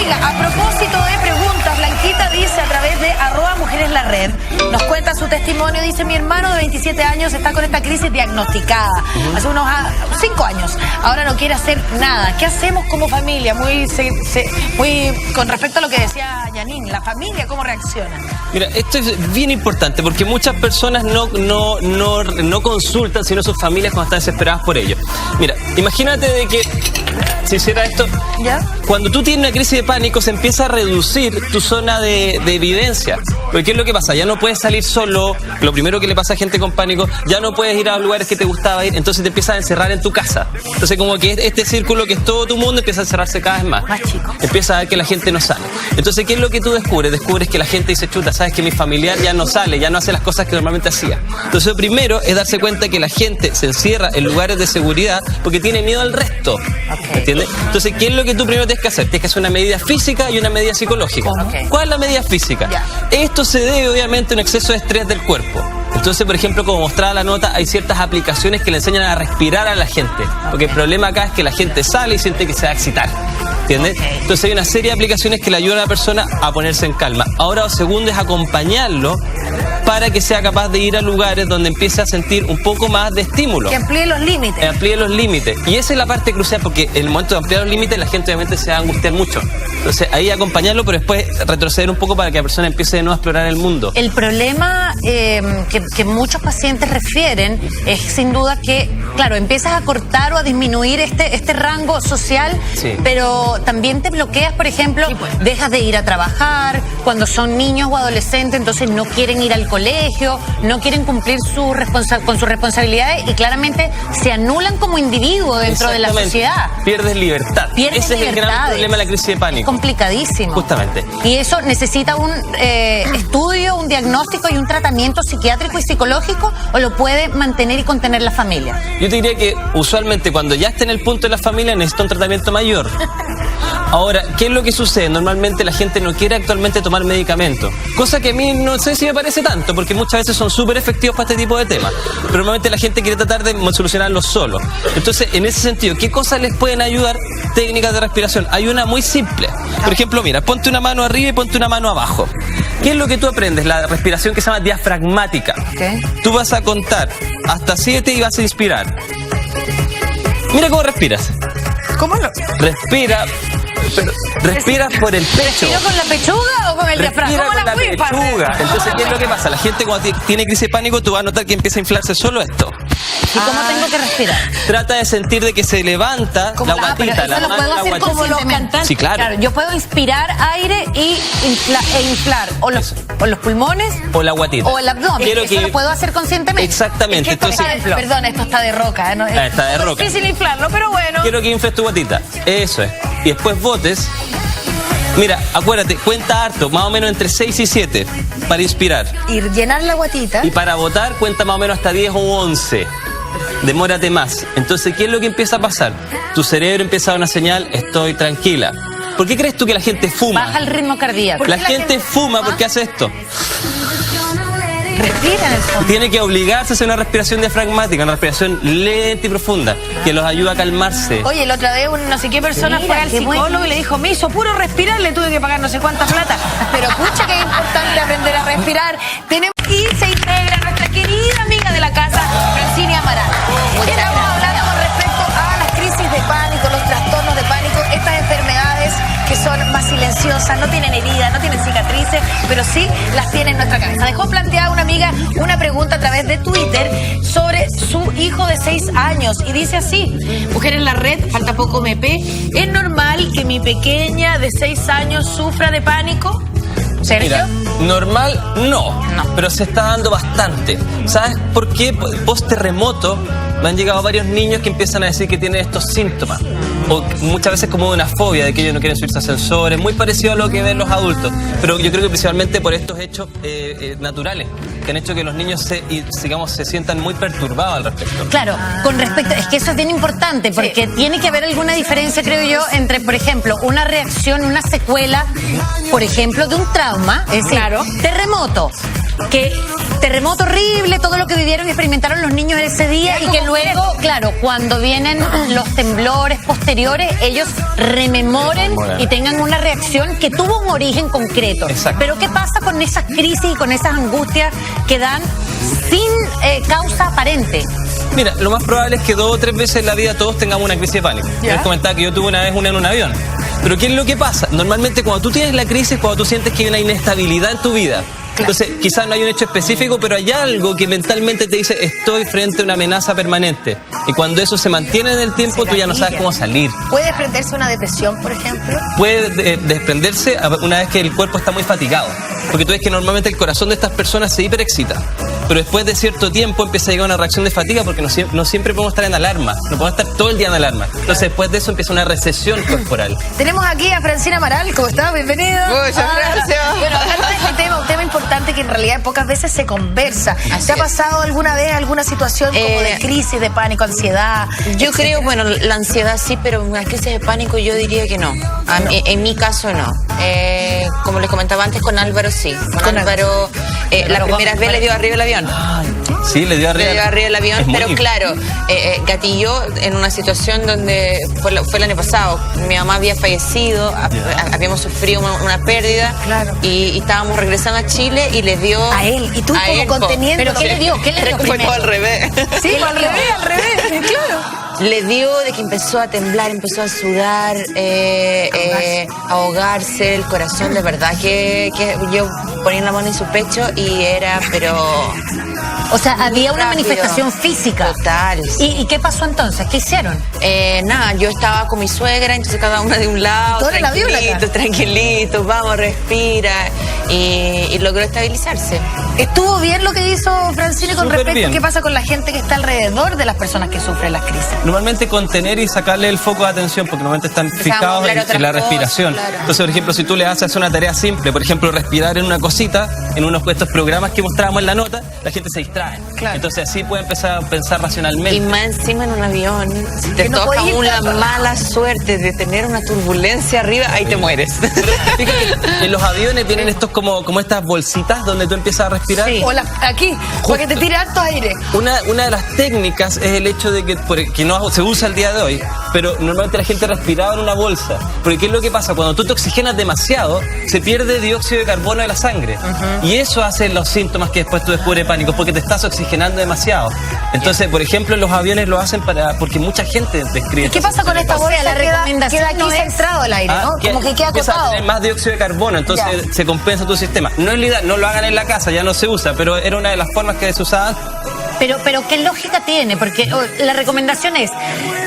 Oiga, a propósito de preguntas, Blanquita dice a través de @mujereslarred, nos cuenta su testimonio, dice: mi hermano de 27 años está con esta crisis diagnosticada hace unos 5 años. Ahora no quiere hacer nada. ¿Qué hacemos como familia? Muy con respecto a lo que decía Janine, la familia, ¿cómo reacciona? Mira, esto es bien importante porque muchas personas no consultan sino sus familias cuando están desesperadas por ello. Mira, imagínate de que si hiciera esto, ¿ya? Cuando tú tienes una crisis de pánico se empieza a reducir tu zona de evidencia. Porque ¿qué es lo que pasa? Ya no puedes salir solo, lo primero que le pasa a gente con pánico, ya no puedes ir a los lugares que te gustaba ir, entonces te empiezas a encerrar en tu casa. Entonces como que este círculo que es todo tu mundo empieza a encerrarse cada vez más. Más chico. Empieza a ver que la gente no sale. Entonces, ¿qué es lo que tú descubres? Descubres que la gente dice: chuta, sabes que mi familiar ya no sale, ya no hace las cosas que normalmente hacía. Entonces, lo primero es darse cuenta que la gente se encierra en lugares de seguridad porque tiene miedo al resto. Okay. ¿Entiendes? Entonces, ¿qué es lo que tú primero tienes que hacer? Tienes que hacer una medida física y una medida psicológica. Okay. ¿Cuál es la medida física? Ya. Esto se debe obviamente a un exceso de estrés del cuerpo. Entonces, por ejemplo, como mostraba la nota, hay ciertas aplicaciones que le enseñan a respirar a la gente. Porque el problema acá es que la gente sale y siente que se va a excitar. ¿Entiendes? Okay. Entonces hay una serie de aplicaciones que le ayudan a la persona a ponerse en calma. Ahora lo segundo es acompañarlo para que sea capaz de ir a lugares donde empiece a sentir un poco más de estímulo. Que amplíe los límites. Amplíe los límites. Y esa es la parte crucial, porque en el momento de ampliar los límites la gente obviamente se va a angustiar mucho. Entonces ahí acompañarlo, pero después retroceder un poco para que la persona empiece de nuevo a explorar el mundo. El problema que muchos pacientes refieren es sin duda que, claro, empiezas a cortar o a disminuir este rango social, sí, pero también te bloqueas, por ejemplo, sí, pues, dejas de ir a trabajar, cuando son niños o adolescentes, entonces no quieren ir al colegio, no quieren cumplir con sus responsabilidades y claramente se anulan como individuo dentro de la sociedad. Pierdes libertad. Ese es el gran problema de la crisis de pánico. Complicadísimo. Justamente. Y eso necesita un estudio, un diagnóstico y un tratamiento psiquiátrico y psicológico, o lo puede mantener y contener la familia. Yo te diría que usualmente cuando ya esté en el punto de la familia necesita un tratamiento mayor. Ahora, ¿qué es lo que sucede? Normalmente la gente no quiere actualmente tomar medicamentos, cosa que a mí no sé si me parece tanto, porque muchas veces son súper efectivos para este tipo de temas, pero normalmente la gente quiere tratar de solucionarlo solo. Entonces, en ese sentido, ¿qué cosas les pueden ayudar? Técnicas de respiración. Hay una muy simple. Por ejemplo, mira, ponte una mano arriba y ponte una mano abajo. ¿Qué es lo que tú aprendes? La respiración que se llama diafragmática. Okay. Tú vas a contar hasta 7 y vas a inspirar. Mira cómo respiras. ¿Cómo lo? Pero respiras por el pecho. ¿Respiro con la pechuga o con el diafragma? Respira con la pechuga. Entonces, ¿qué es lo que pasa? La gente cuando tiene crisis de pánico, tú vas a notar que empieza a inflarse solo esto. ¿Y cómo tengo que respirar? Trata de sentir de que se levanta la guatita, la mano, lo puedo hacer como los cantantes. Sí, claro. Yo puedo inspirar aire e inflar o los pulmones o la guatita o el abdomen. Eso lo puedo hacer conscientemente. Exactamente. Entonces, perdón, esto está de roca, ¿no? Está de roca. Es difícil inflarlo, pero bueno. Quiero que infles tu guatita. Eso es. Y después botes. Mira, acuérdate, cuenta harto, más o menos entre 6 y 7 para inspirar. Y llenar la guatita. Y para botar, cuenta más o menos hasta 10 o 11. Demórate más. Entonces, ¿qué es lo que empieza a pasar? Tu cerebro empieza a dar una señal: estoy tranquila. ¿Por qué crees tú que la gente fuma? Baja el ritmo cardíaco. La gente fuma porque hace esto. Respira en el fondo. Tiene que obligarse a hacer una respiración diafragmática, una respiración lenta y profunda, que los ayuda a calmarse. Oye, la otra vez no sé qué persona fue al psicólogo y le dijo: me hizo puro respirar, le tuve que pagar no sé cuánta plata. Pero pucha, que es importante aprender a respirar. Tenemos y se integra nuestra querida amiga de la casa, Francini Amaral. Estamos hablando con respecto a las crisis de pánico, los trastornos de pánico, estas enfermedades que son más silenciosas, no tienen heridas, no tienen cicatrices, pero sí las tiene en nuestra cabeza. Dejó planteada una amiga una pregunta a través de Twitter sobre su hijo de 6 años y dice así: Mujeres en la Red, falta poco MP, ¿es normal que mi pequeña de 6 años sufra de pánico? ¿Sergio? Mira, normal no, pero se está dando bastante. ¿Sabes por qué? Post terremoto me han llegado varios niños que empiezan a decir que tienen estos síntomas. O muchas veces como una fobia de que ellos no quieren subirse a ascensores, muy parecido a lo que ven los adultos. Pero yo creo que principalmente por estos hechos naturales, que han hecho que los niños se sientan muy perturbados al respecto. Claro, con respecto, es que eso es bien importante, porque tiene que haber alguna diferencia, creo yo, entre, por ejemplo, una reacción, una secuela, por ejemplo, de un trauma, es decir, terremoto. Que terremoto horrible, todo lo que vivieron y experimentaron los niños ese día, y que luego, claro, cuando vienen los temblores posteriores, ellos rememoren y tengan una reacción reacción que tuvo un origen concreto. Exacto. Pero ¿qué pasa con esas crisis y con esas angustias que dan sin causa aparente? Mira, lo más probable es que 2 o 3 veces en la vida todos tengamos una crisis de pánico. Yo les comentaba que yo tuve una vez una en un avión. Pero ¿qué es lo que pasa? Normalmente cuando tú tienes la crisis, cuando tú sientes que hay una inestabilidad en tu vida. Entonces, quizás no hay un hecho específico, pero hay algo que mentalmente te dice, estoy frente a una amenaza permanente. Y cuando eso se mantiene en el tiempo, tú ya no sabes cómo salir. ¿Puede desprenderse una depresión, por ejemplo? Puede desprenderse una vez que el cuerpo está muy fatigado. Porque tú ves que normalmente el corazón de estas personas se hiperexcita. Pero después de cierto tiempo empieza a llegar una reacción de fatiga porque no siempre podemos estar en alarma. No podemos estar todo el día en alarma. Entonces después de eso empieza una recesión corporal. Tenemos aquí a Francina Amaral. ¿Cómo estás? Bienvenida. Muchas gracias. Bueno, hablar de este tema, un tema importante que en realidad pocas veces se conversa. ¿Te ha pasado alguna vez alguna situación como de crisis, de pánico, ansiedad? Yo creo, bueno, la ansiedad sí, pero una crisis de pánico yo diría que no. En mi caso no. Como les comentaba antes, con Álvaro sí. Con Álvaro, la primera vez le dio arriba el avión. Sí, le dio arriba. Le dio arriba el avión, pero claro, gatilló en una situación donde fue el año pasado. Mi mamá había fallecido, habíamos sufrido una pérdida y estábamos regresando a Chile y le dio a él. Y tú como conteniendo. ¿Pero qué le dio? ¿Qué le dio Fue primero? todo al revés. Sí, al revés, claro. Le dio de que empezó a temblar, empezó a sudar, ahogarse, el corazón, de verdad que yo ponía la mano en su pecho y era, pero... O sea, había una rápido. Manifestación física. Total. ¿Y qué pasó entonces? ¿Qué hicieron? Nada, yo estaba con mi suegra, entonces cada una de un lado, ¿Todo en el avión acá? tranquilito, vamos, respira, y logró estabilizarse. ¿Estuvo bien lo que hizo Francine con Súper respecto bien. a qué pasa con la gente que está alrededor de las personas que sufren las crisis? Normalmente contener y sacarle el foco de atención, porque normalmente están fijados hablar otras en la cosas, respiración. claro. Entonces, por ejemplo, si tú le haces una tarea simple, por ejemplo, respirar en una cosita, en unos de estos programas que mostrábamos en la nota, la gente se distrae. Claro. Entonces así puede empezar a pensar racionalmente. Y más encima en un avión, si te Que no toca puedes ir una tanto. mala suerte de tener una turbulencia arriba, ahí te mueres. Fíjate que en los aviones vienen estos como estas bolsitas donde tú empiezas a respirar. Sí. O aquí, para que te tire harto aire. Una de las técnicas es el hecho de que no se usa el día de hoy, pero normalmente la gente respiraba en una bolsa. Porque ¿qué es lo que pasa? Cuando tú te oxigenas demasiado, se pierde dióxido de carbono de la sangre. Y eso hace los síntomas que después tú descubres pánico, porque te estás oxigenando demasiado. Entonces, por ejemplo, los aviones lo hacen porque mucha gente describe. ¿Y qué pasa con esta bolsa? la recomendación queda aquí no es- centrado el aire, ¿no? Como que queda empieza a acotado. tener más dióxido de carbono, entonces se compensa tu sistema. No es la idea, no lo hagan en la casa, ya no se usa, pero era una de las formas que se usaban. Pero ¿qué lógica tiene? Porque la recomendación es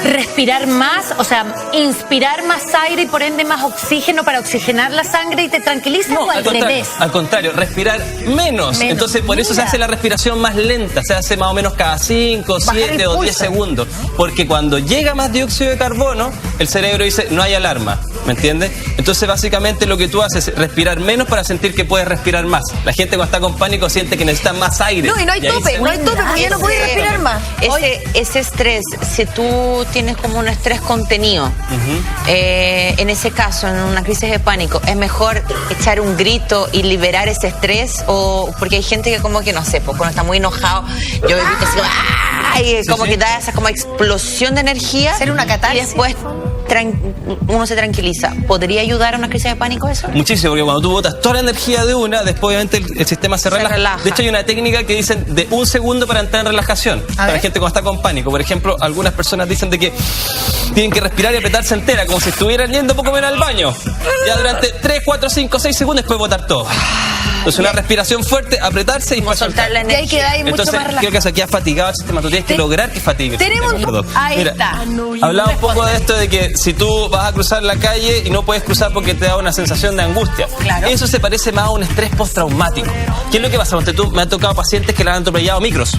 respirar más, o sea, inspirar más aire y por ende más oxígeno para oxigenar la sangre y te tranquiliza, o al revés. Al contrario, respirar menos. Entonces, por eso se hace la respiración más lenta. Se hace más o menos cada 5, Bajar 7 el o 10 pulso. segundos. Porque cuando llega más dióxido de carbono, el cerebro dice, no hay alarma. ¿Me entiendes? Entonces, básicamente, lo que tú haces es respirar menos para sentir que puedes respirar más. La gente cuando está con pánico siente que necesita más aire. No, y no hay ahí tope, porque ya no puedes respirar más. Ese estrés, si tú tienes como un estrés contenido, en ese caso, en una crisis de pánico, ¿es mejor echar un grito y liberar ese estrés? O porque hay gente que como que, no sé, pues cuando está muy enojado, yo he visto así como, ¡ay! Como que da esa como explosión de energía. Hacer una catarsis. Y después uno se tranquiliza. ¿Podría ayudar a una crisis de pánico eso? Muchísimo, porque cuando tú botas toda la energía de una, después obviamente el sistema se relaja. De hecho, hay una técnica que dicen de 1 segundo para entrar en relajación. Para la gente cuando está con pánico. Por ejemplo, algunas personas dicen de que tienen que respirar y apretarse entera, como si estuvieran yendo poco menos al baño. Ya durante 3, 4, 5, 6 segundos después botar todo. Entonces una respiración fuerte, apretarse y Como después soltar la Y ahí energía. queda ahí mucho Entonces, más relajado. creo que se queda fatigado el sistema. Tú tienes que lograr que fatigue. el Tenemos- sistema, perdón. ahí Mira, está. Hablaba un poco de esto de que si tú vas a cruzar la calle y no puedes cruzar porque te da una sensación de angustia. Claro. Eso se parece más a un estrés postraumático. ¿Qué es lo que pasa? Ponte tú, me han tocado pacientes que le han atropellado micros.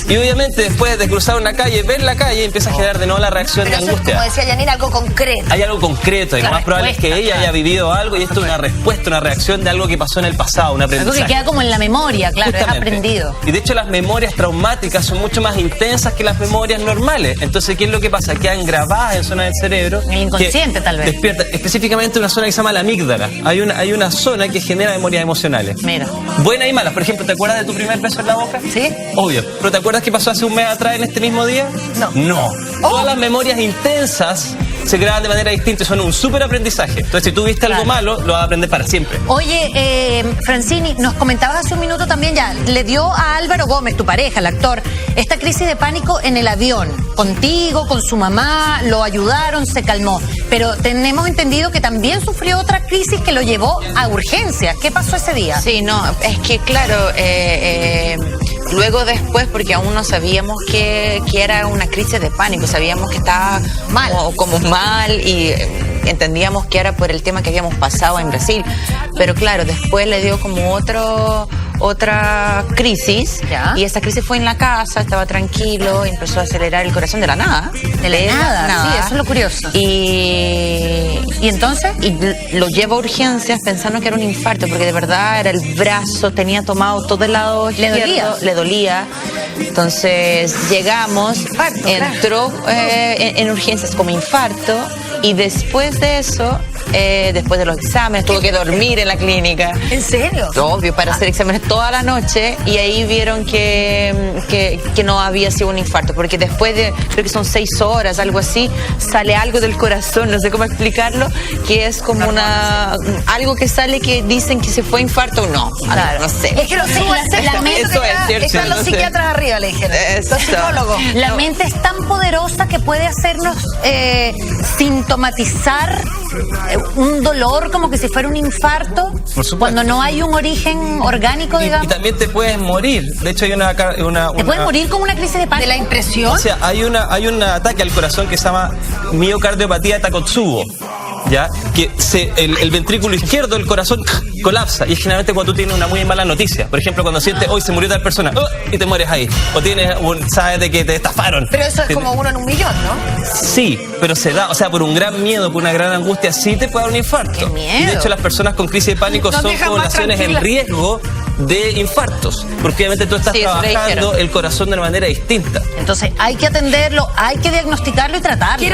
Y obviamente después de cruzar una calle, ver la calle, empieza a generar de nuevo la reacción Pero de eso es, angustia. como decía Yanina, algo concreto. Hay algo concreto y lo más probable es que ella haya vivido algo y esto es una respuesta, una reacción de algo que pasó en el pasado, un Algo aprendizaje. que queda como en la memoria, claro, es Justamente. aprendido. Y de hecho las memorias traumáticas son mucho más intensas que las memorias normales. Entonces, ¿qué es lo que pasa? Quedan grabadas en zonas del cerebro. En el inconsciente, que tal vez. Despierta específicamente una zona que se llama la amígdala. Hay una zona que genera memorias emocionales. Mira. Buenas y malas. Por ejemplo, ¿te acuerdas de tu primer beso en la boca? Sí. Obvio. ¿Pero te acuerdas qué pasó hace un mes atrás en este mismo día? No. No. Todas las memorias intensas se graban de manera distinta y son un súper aprendizaje. Entonces, si tú viste algo malo, lo vas a aprender para siempre. Oye, Francini, nos comentabas hace un minuto también ya, le dio a Álvaro Gómez, tu pareja, el actor, esta crisis de pánico en el avión, contigo, con su mamá, lo ayudaron, se calmó. Pero tenemos entendido que también sufrió otra crisis que lo llevó a urgencias. ¿Qué pasó ese día? Sí, no, es que claro, luego después, porque aún no sabíamos que era una crisis de pánico, sabíamos que estaba mal, como mal y entendíamos que era por el tema que habíamos pasado en Brasil, pero claro, después le dio como otra crisis. ¿Ya? Y esa crisis fue en la casa, estaba tranquilo, empezó a acelerar el corazón de la nada. De la nada, sí, eso es lo curioso. ¿Y entonces? Y lo lleva a urgencias pensando que era un infarto, porque de verdad era el brazo, tenía tomado todo el lado izquierdo, le dolía. Entonces llegamos, entró en urgencias como infarto, y después de eso, después de los exámenes, tuvo que dormir en la clínica. ¿En serio? Obvio, para hacer exámenes toda la noche, y ahí vieron que no había sido un infarto, porque después de, creo que son 6 horas, algo así, sale algo del corazón, no sé cómo explicarlo, que es como algo que sale que dicen que se fue infarto o no. Claro. No sé. Es que la mente están los psiquiatras arriba, le dijeron. Los psicólogos. La mente es tan poderosa que puede hacernos sintomatizar un dolor como que si fuera un infarto, cuando no hay un origen orgánico, digamos. Y también te puedes morir. De hecho, hay ¿Te puedes morir con una crisis de pánico? ¿De la impresión? O sea, hay un ataque al corazón que se llama miocardiopatía de Takotsubo, ¿ya? Que el ventrículo izquierdo del corazón colapsa, y es generalmente cuando tú tienes una muy mala noticia. Por ejemplo, cuando sientes, hoy se murió tal persona, y te mueres ahí. O sabes de que te estafaron. Pero eso es como 1 en 1 millón, ¿no? Sí, pero se da, o sea, por un gran miedo, por una gran angustia, sí te puede dar un infarto. ¡Qué miedo! Y de hecho, las personas con crisis de pánico son poblaciones en riesgo de infartos, porque obviamente tú estás trabajando el corazón de una manera distinta. Entonces hay que atenderlo, hay que diagnosticarlo y tratarlo.